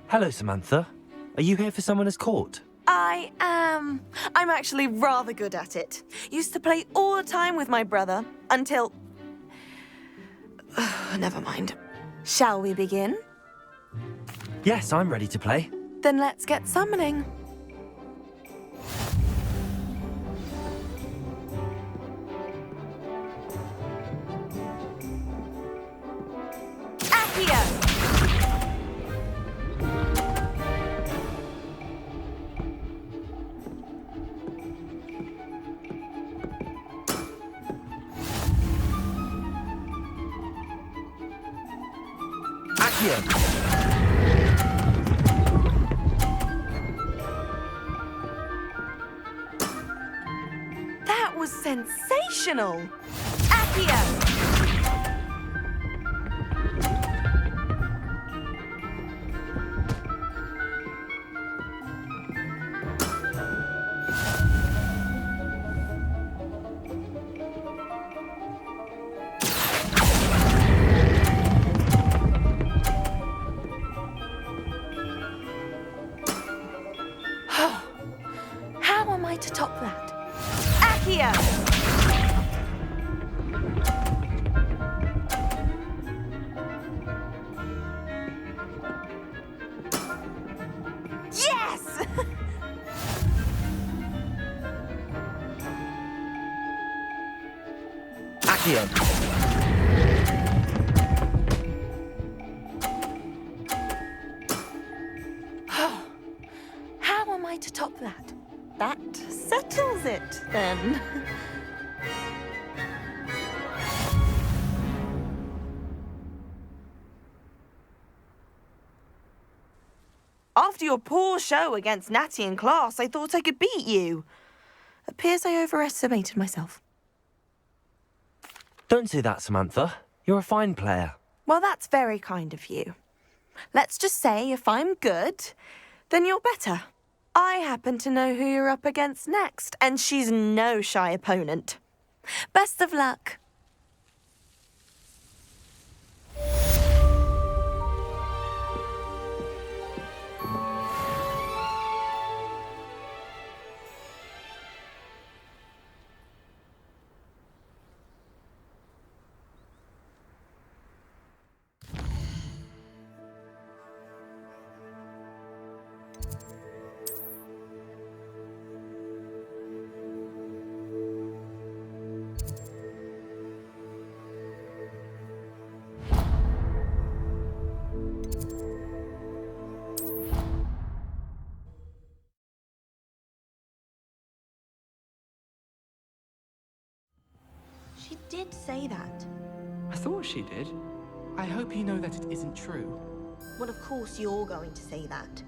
Hello, Samantha. Are you here for Summoner's Court? I am. I'm actually rather good at it. Used to play all the time with my brother, until... Never mind. Shall we begin? Yes, I'm ready to play. Then let's get summoning. Accio! That was sensational! Accio! How am I to top that? Accio! Yes! Accio! How am I to top that? That settles it, then. After your poor show against Natty in class, I thought I could beat you. Appears I overestimated myself. Don't say that, Samantha. You're a fine player. Well, that's very kind of you. Let's just say if I'm good, then you're better. I happen to know who you're up against next, and she's no shy opponent. Best of luck. She did say that. I thought she did. I hope you know that it isn't true. Well, of course you're going to say that.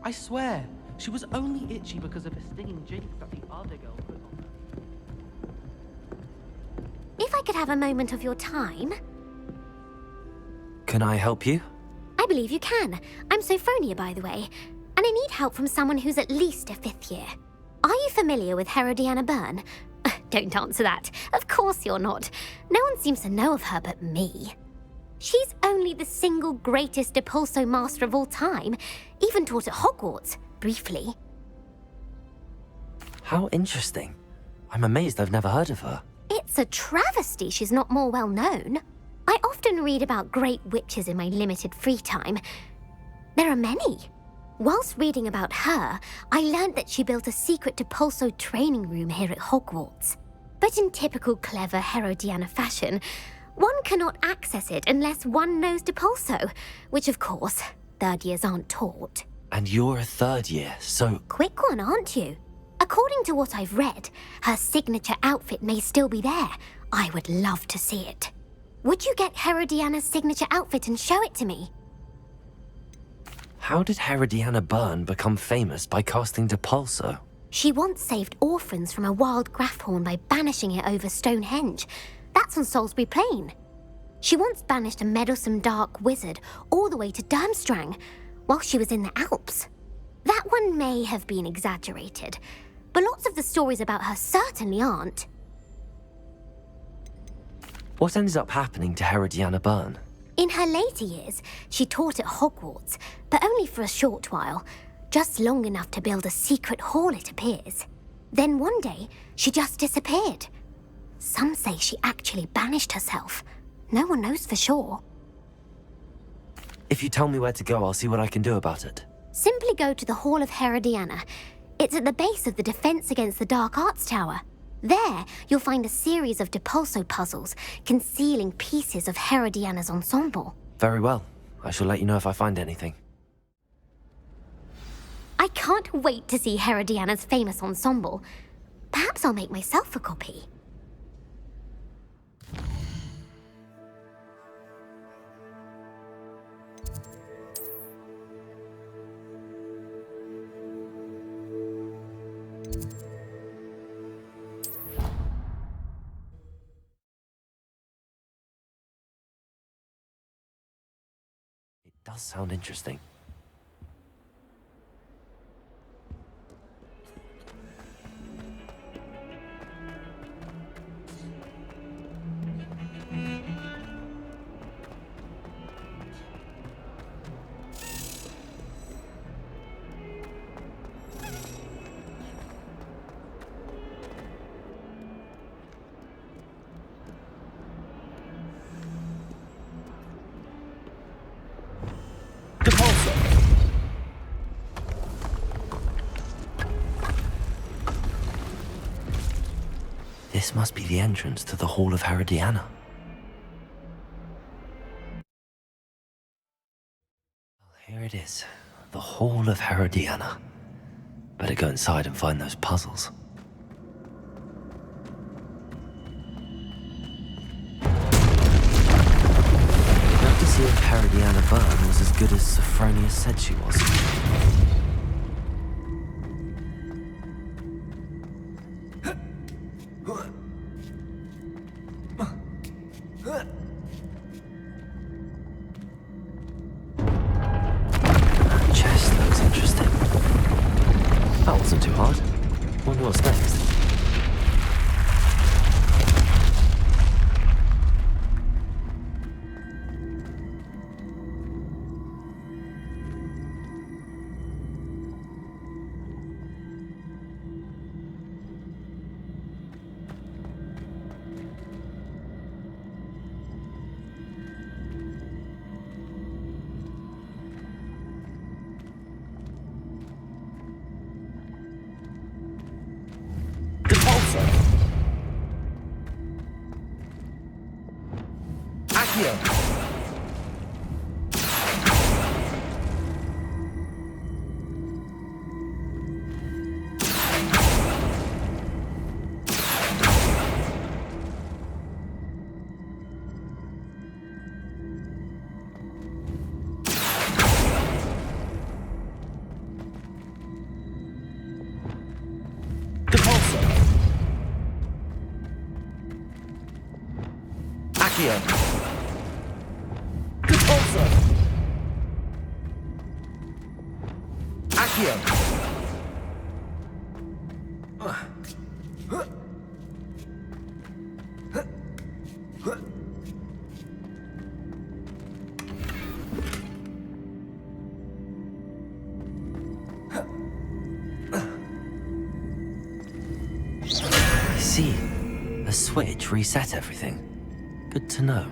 I swear, she was only itchy because of a stinging jinx that the other girl put on her. If I could have a moment of your time... Can I help you? I believe you can. I'm Sophronia, by the way, and I need help from someone who's at least a 5th year. Are you familiar with Herodiana Byrne? Don't answer that. Of course you're not. No one seems to know of her but me. She's only the single greatest Depulso master of all time, even taught at Hogwarts, briefly. How interesting. I'm amazed I've never heard of her. It's a travesty she's not more well known. I often read about great witches in my limited free time. There are many. Whilst reading about her, I learned that she built a secret Depulso training room here at Hogwarts. But in typical clever Herodiana fashion, one cannot access it unless one knows Depulso, which of course, 3rd years aren't taught. And you're a 3rd year, so... Quick one, aren't you? According to what I've read, her signature outfit may still be there. I would love to see it. Would you get Herodiana's signature outfit and show it to me? How did Herodiana Byrne become famous by casting Depulso? She once saved orphans from a wild Grafhorn by banishing it over Stonehenge. That's on Salisbury Plain. She once banished a meddlesome dark wizard all the way to Durmstrang while she was in the Alps. That one may have been exaggerated, but lots of the stories about her certainly aren't. What ended up happening to Herodiana Byrne? In her later years, she taught at Hogwarts, but only for a short while, just long enough to build a secret hall, it appears. Then one day, she just disappeared. Some say she actually banished herself. No one knows for sure. If you tell me where to go, I'll see what I can do about it. Simply go to the Hall of Herodiana. It's at the base of the Defense Against the Dark Arts Tower. There, you'll find a series of Depulso puzzles concealing pieces of Herodiana's ensemble. Very well. I shall let you know if I find anything. I can't wait to see Herodiana's famous ensemble. Perhaps I'll make myself a copy. It does sound interesting. This must be the entrance to the Hall of Herodiana. Well, here it is, the Hall of Herodiana. Better go inside and find those puzzles. Love to see if Herodiana Byrne was as good as Sophronia said she was. Too hard. Wonder what's next. I see. A switch reset everything. Good to know.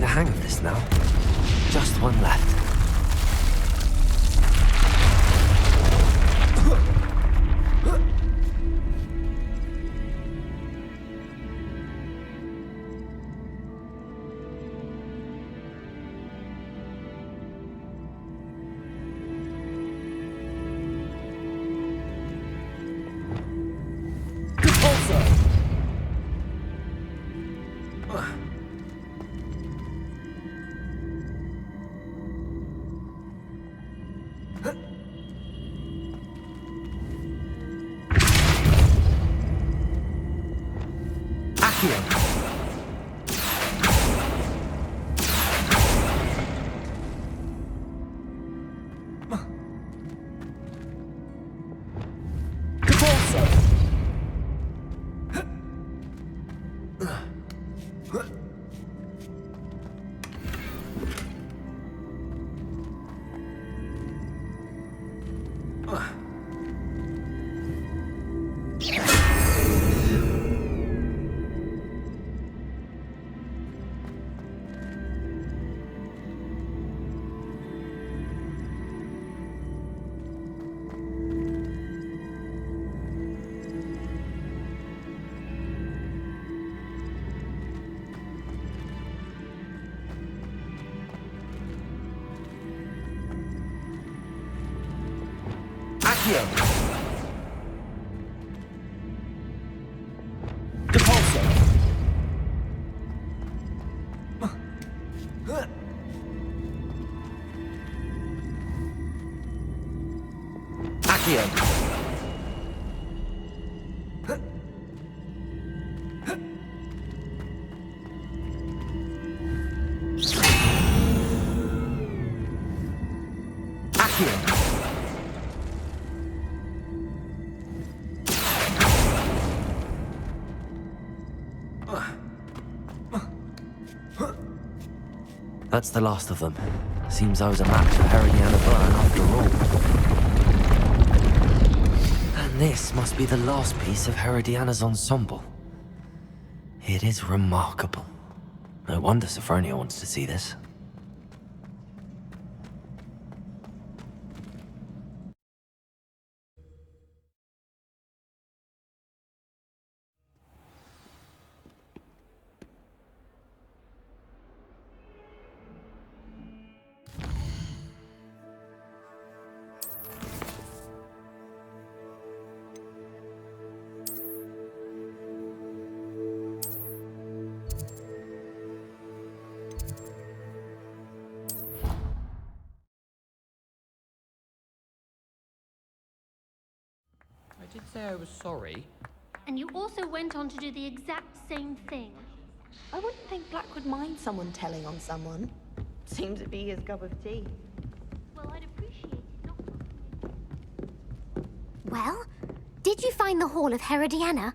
Hang of this now. Just one left. That's the last of them. Seems I was a match for Herodiana Burn after all. And this must be the last piece of Herodiana's ensemble. It is remarkable. No wonder Sophronia wants to see this. I did say I was sorry. And you also went on to do the exact same thing. I wouldn't think Black would mind someone telling on someone. Seems to be his cup of tea. Well, I'd appreciate it not. Well, did you find the Hall of Herodiana?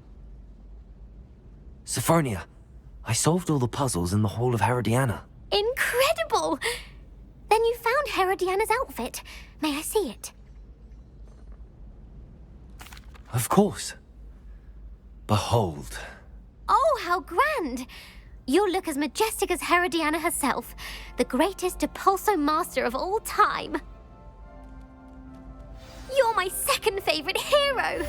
Sophronia, I solved all the puzzles in the Hall of Herodiana. Incredible! Then you found Herodiana's outfit. May I see it? Of course. Behold. Oh, how grand! You'll look as majestic as Herodiana herself, the greatest Depulso master of all time. You're my second favorite hero!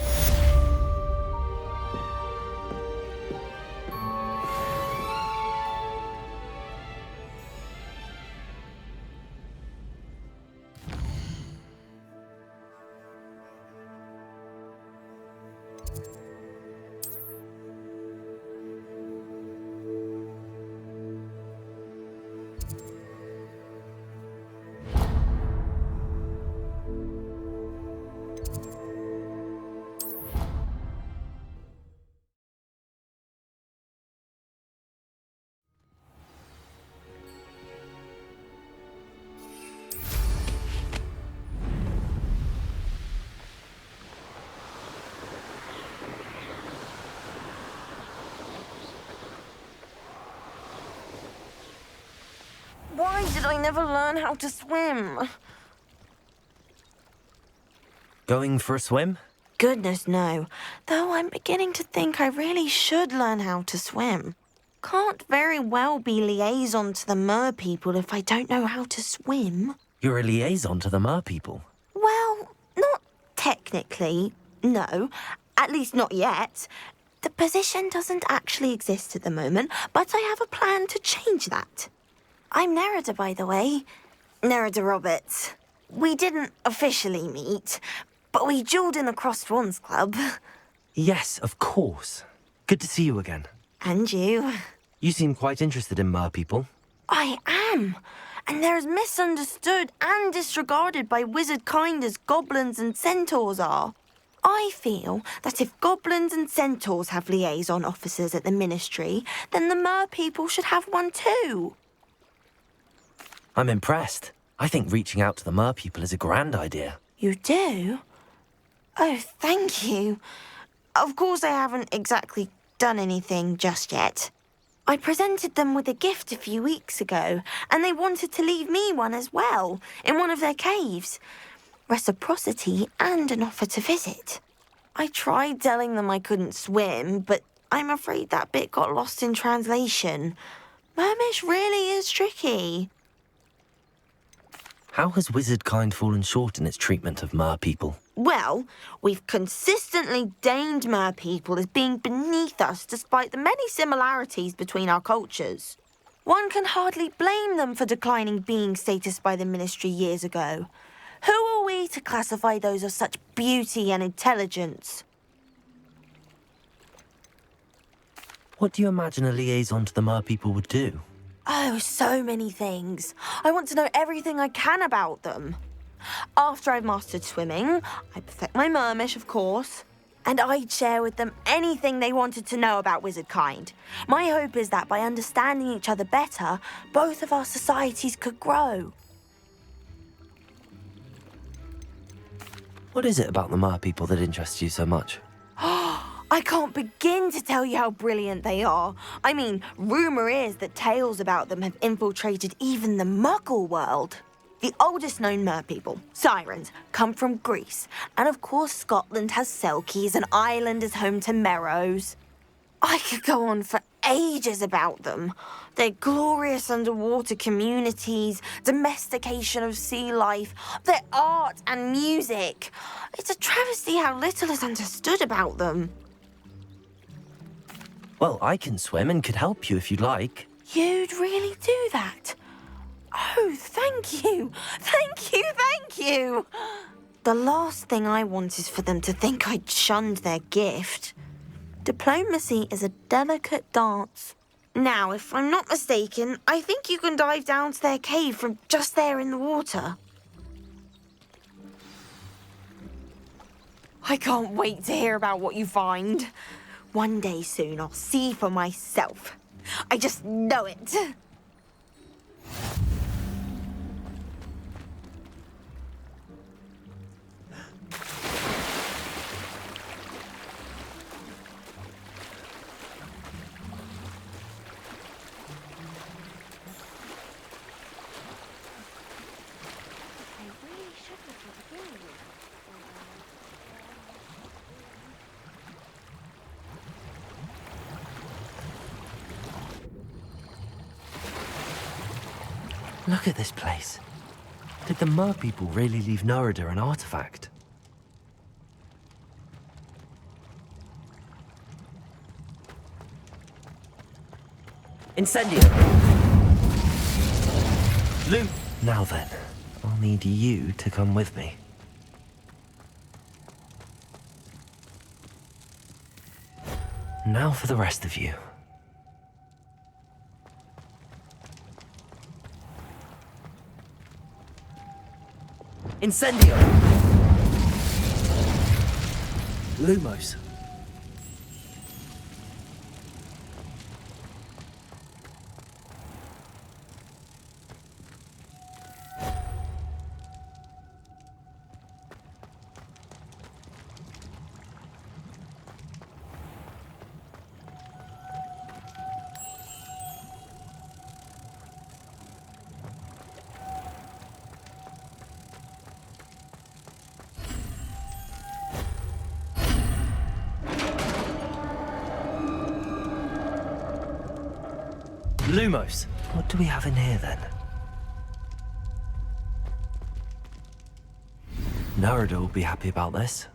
Why did I never learn how to swim? Going for a swim? Goodness, no. Though I'm beginning to think I really should learn how to swim. Can't very well be liaison to the mer people if I don't know how to swim. You're a liaison to the mer people. Well, not technically, no. At least not yet. The position doesn't actually exist at the moment, but I have a plan to change that. I'm Nerida, by the way. Nerida Roberts. We didn't officially meet, but we duelled in the Crossed Swans Club. Yes, of course. Good to see you again. And you. You seem quite interested in mer people. I am. And they're as misunderstood and disregarded by wizard kind as goblins and centaurs are. I feel that if goblins and centaurs have liaison officers at the Ministry, then the Mer-people should have one too. I'm impressed. I think reaching out to the Mer-people is a grand idea. You do? Oh, thank you. Of course I haven't exactly done anything just yet. I presented them with a gift a few weeks ago, and they wanted to leave me one as well, in one of their caves. Reciprocity and an offer to visit. I tried telling them I couldn't swim, but I'm afraid that bit got lost in translation. Mermish really is tricky. How has wizard kind fallen short in its treatment of Mer-people? Well, we've consistently deemed Mer-people as being beneath us despite the many similarities between our cultures. One can hardly blame them for declining being status by the Ministry years ago. Who are we to classify those of such beauty and intelligence? What do you imagine a liaison to the Mer-people would do? Oh, so many things. I want to know everything I can about them. After I've mastered swimming, I perfect my mermish, of course, and I'd share with them anything they wanted to know about wizard kind. My hope is that by understanding each other better, both of our societies could grow. What is it about the Mer-people that interests you so much? I can't begin to tell you how brilliant they are. I mean, rumour is that tales about them have infiltrated even the Muggle world. The oldest known Mer-people, sirens, come from Greece. And of course Scotland has Selkies and Ireland is home to Merrows. I could go on for ages about them. Their glorious underwater communities, domestication of sea life, their art and music. It's a travesty how little is understood about them. Well, I can swim and could help you if you'd like. You'd really do that? Oh, thank you. Thank you, thank you. The last thing I want is for them to think I'd shunned their gift. Diplomacy is a delicate dance. Now, if I'm not mistaken, I think you can dive down to their cave from just there in the water. I can't wait to hear about what you find. One day soon I'll see for myself. I just know it. Look at this place. Did the Mer-people really leave Nerida an artifact? Incendio! Loot! Now then, I'll need you to come with me. Now for the rest of you. Incendio! Lumos. Lumos. What do we have in here then? Nerida will be happy about this.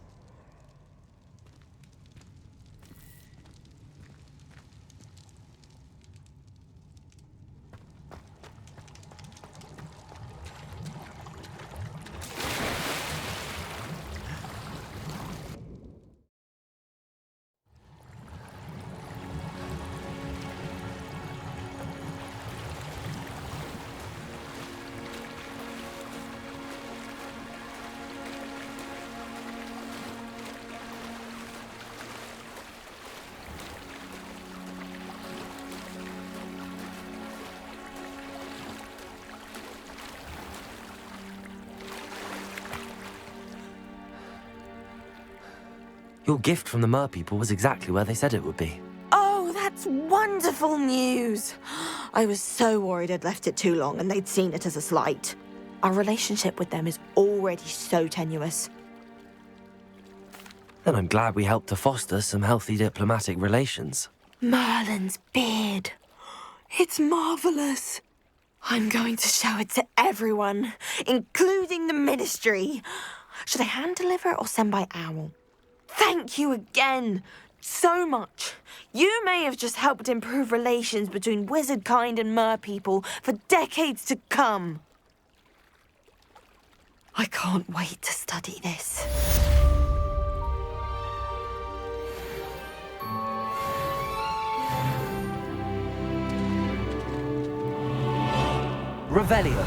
Your gift from the Mer people was exactly where they said it would be. Oh, that's wonderful news. I was so worried I'd left it too long and they'd seen it as a slight. Our relationship with them is already so tenuous. Then I'm glad we helped to foster some healthy diplomatic relations. Merlin's beard. It's marvelous. I'm going to show it to everyone, including the Ministry. Should I hand deliver it or send by owl? Thank you again so much. You may have just helped improve relations between wizard kind and mer people for decades to come. I can't wait to study this. Revelio.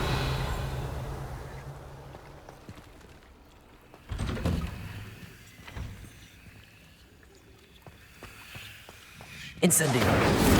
Incendio.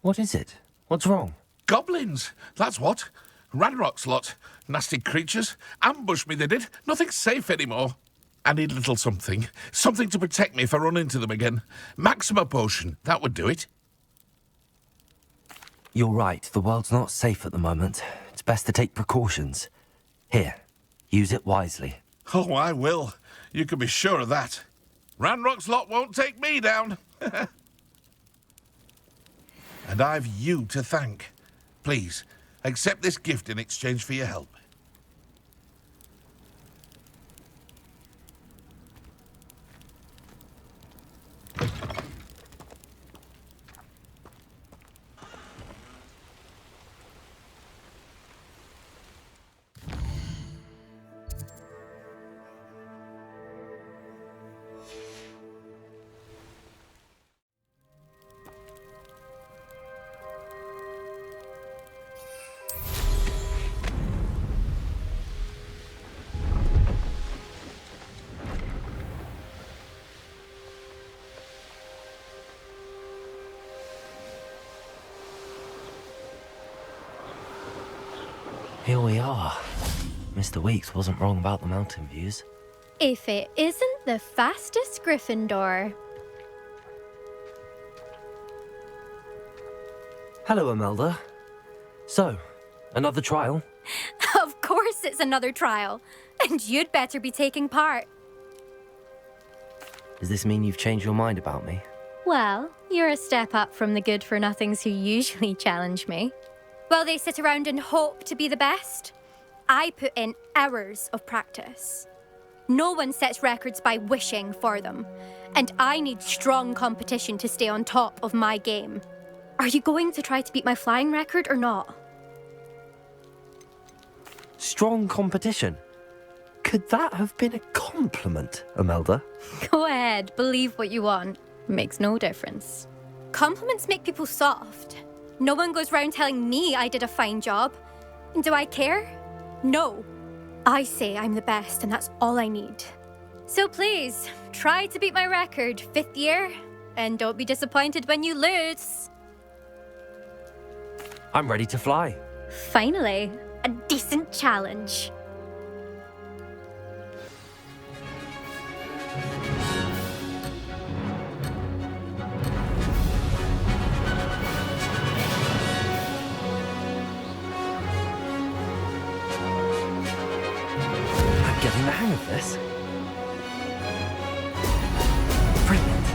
What is it? What's wrong? Goblins, that's what. Ranrock's lot. Nasty creatures. Ambushed me, they did. Nothing's safe anymore. I need a little something. Something to protect me if I run into them again. Maxima potion, that would do it. You're right, the world's not safe at the moment. It's best to take precautions. Here, use it wisely. Oh, I will. You can be sure of that. Ranrock's lot won't take me down. And I've you to thank. Please, accept this gift in exchange for your help. Here we are. Mr. Weeks wasn't wrong about the mountain views. If it isn't the fastest Gryffindor. Hello, Imelda. So, another trial? Of course it's another trial. And you'd better be taking part. Does this mean you've changed your mind about me? Well, you're a step up from the good-for-nothings who usually challenge me. While they sit around and hope to be the best, I put in hours of practice. No one sets records by wishing for them, and I need strong competition to stay on top of my game. Are you going to try to beat my flying record or not? Strong competition? Could that have been a compliment, Imelda? Go ahead, believe what you want. Makes no difference. Compliments make people soft. No one goes round telling me I did a fine job. And do I care? No. I say I'm the best, and that's all I need. So please, try to beat my record, 5th year, and don't be disappointed when you lose. I'm ready to fly. Finally, a decent challenge. Getting the hang of this. Brilliant.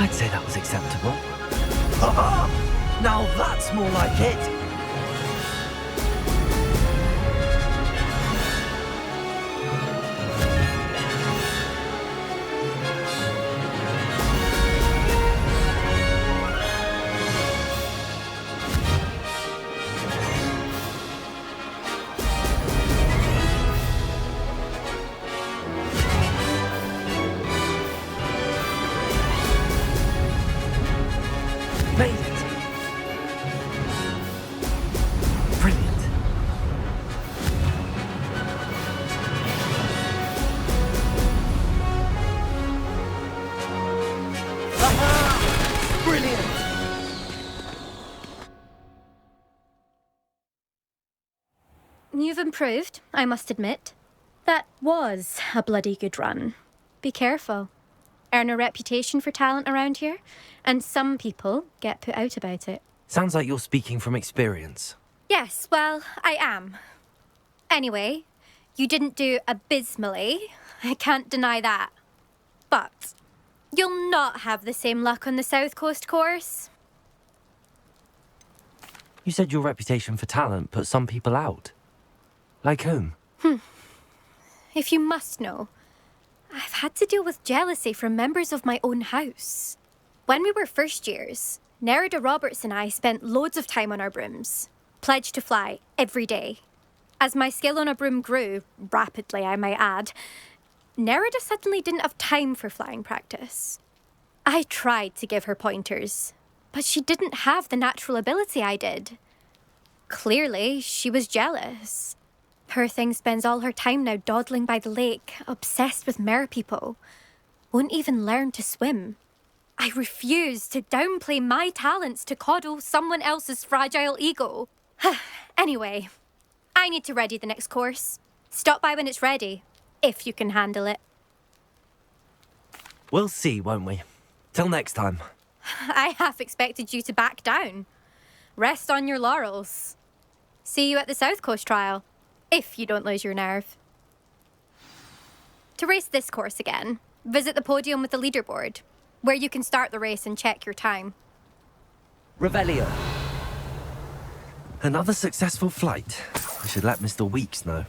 I'd say that was acceptable. Now that's more like it. Made it. Brilliant. Aha! Brilliant. You've improved, I must admit. That was a bloody good run. Be careful. earn a reputation for talent around here, and some people get put out about it. Sounds like you're speaking from experience. Yes, well, I am. Anyway, you didn't do abysmally. I can't deny that. But you'll not have the same luck on the South Coast course. You said your reputation for talent put some people out. Like whom? If you must know, I've had to deal with jealousy from members of my own house. When we were first years, Nerida Roberts and I spent loads of time on our brooms, pledged to fly every day. As my skill on a broom grew, rapidly I might add, Nerida suddenly didn't have time for flying practice. I tried to give her pointers, but she didn't have the natural ability I did. Clearly, she was jealous. Poor thing spends all her time now dawdling by the lake, obsessed with mer-people. Won't even learn to swim. I refuse to downplay my talents to coddle someone else's fragile ego. Anyway, I need to ready the next course. Stop by when it's ready, if you can handle it. We'll see, won't we? Till next time. I half expected you to back down. Rest on your laurels. See you at the South Coast trial, if you don't lose your nerve. To race this course again, visit the podium with the leaderboard, where you can start the race and check your time. Revelio. Another successful flight. I should let Mr. Weeks know.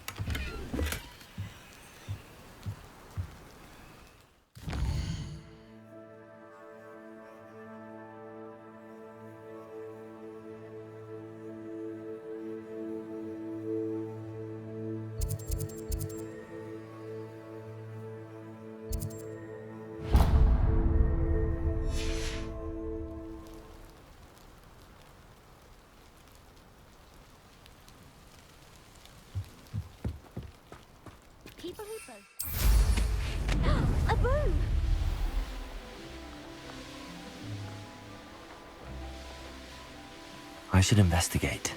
People who both... A broom! I should investigate.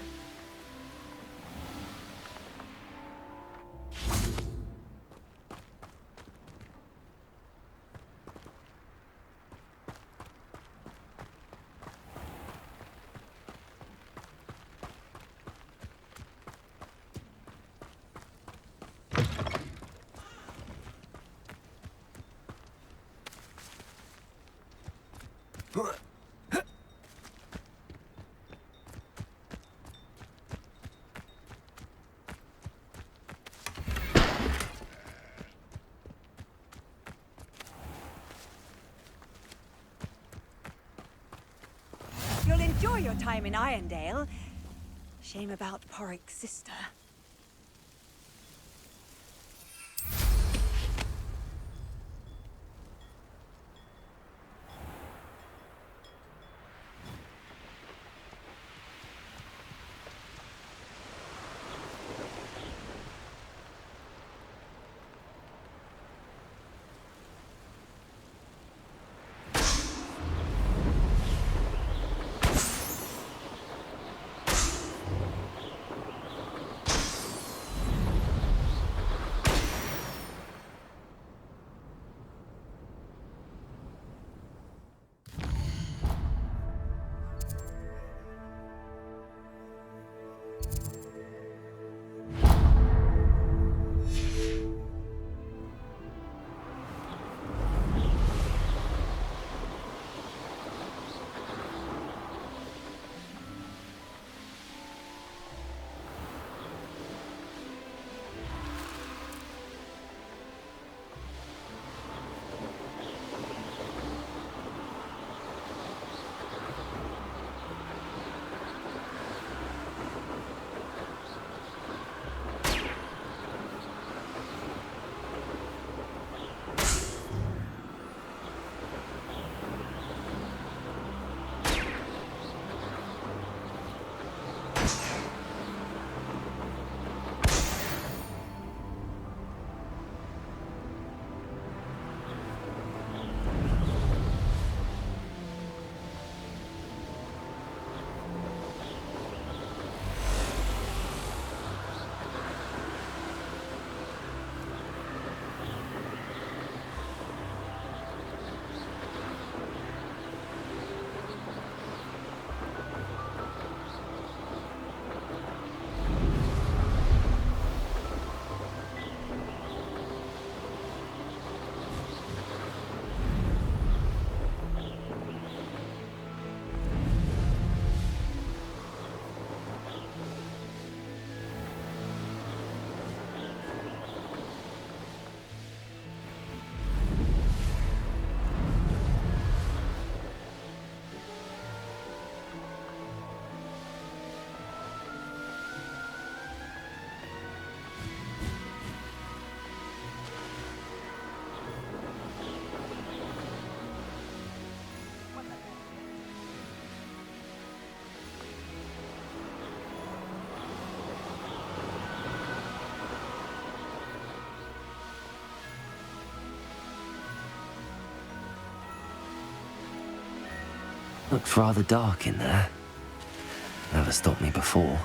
You'll enjoy your time in Irondale. Shame about Porrick's sister. Looks rather dark in there. Never stopped me before.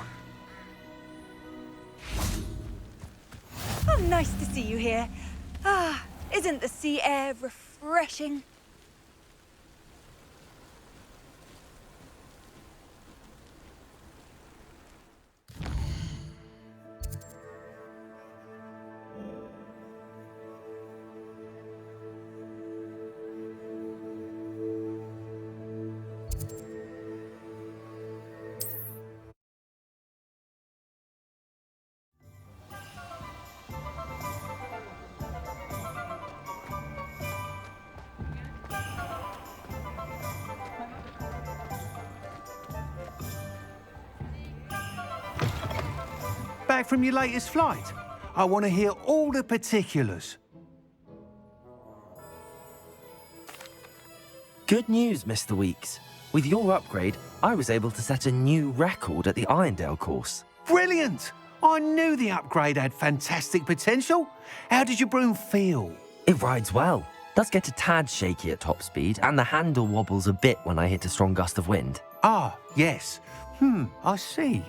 Oh, nice to see you here. Ah, isn't the sea air refreshing? Back from your latest flight? I want to hear all the particulars. Good news, Mr. Weeks. With your upgrade, I was able to set a new record at the Irondale course. Brilliant! I knew the upgrade had fantastic potential. How did your broom feel? It rides well. Does get a tad shaky at top speed, and the handle wobbles a bit when I hit a strong gust of wind. Ah, yes. I see.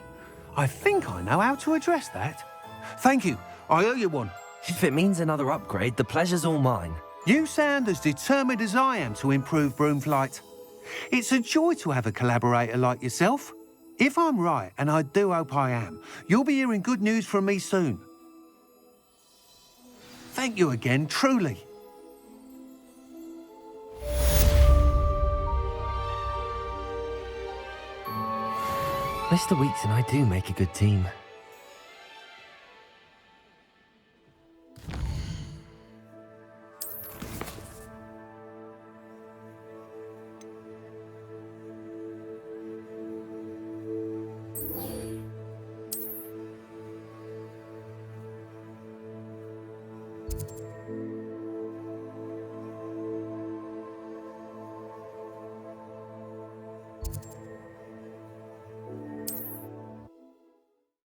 I think I know how to address that. Thank you. I owe you one. If it means another upgrade, the pleasure's all mine. You sound as determined as I am to improve broom flight. It's a joy to have a collaborator like yourself. If I'm right, and I do hope I am, you'll be hearing good news from me soon. Thank you again, truly. Mr. Weeks and I do make a good team.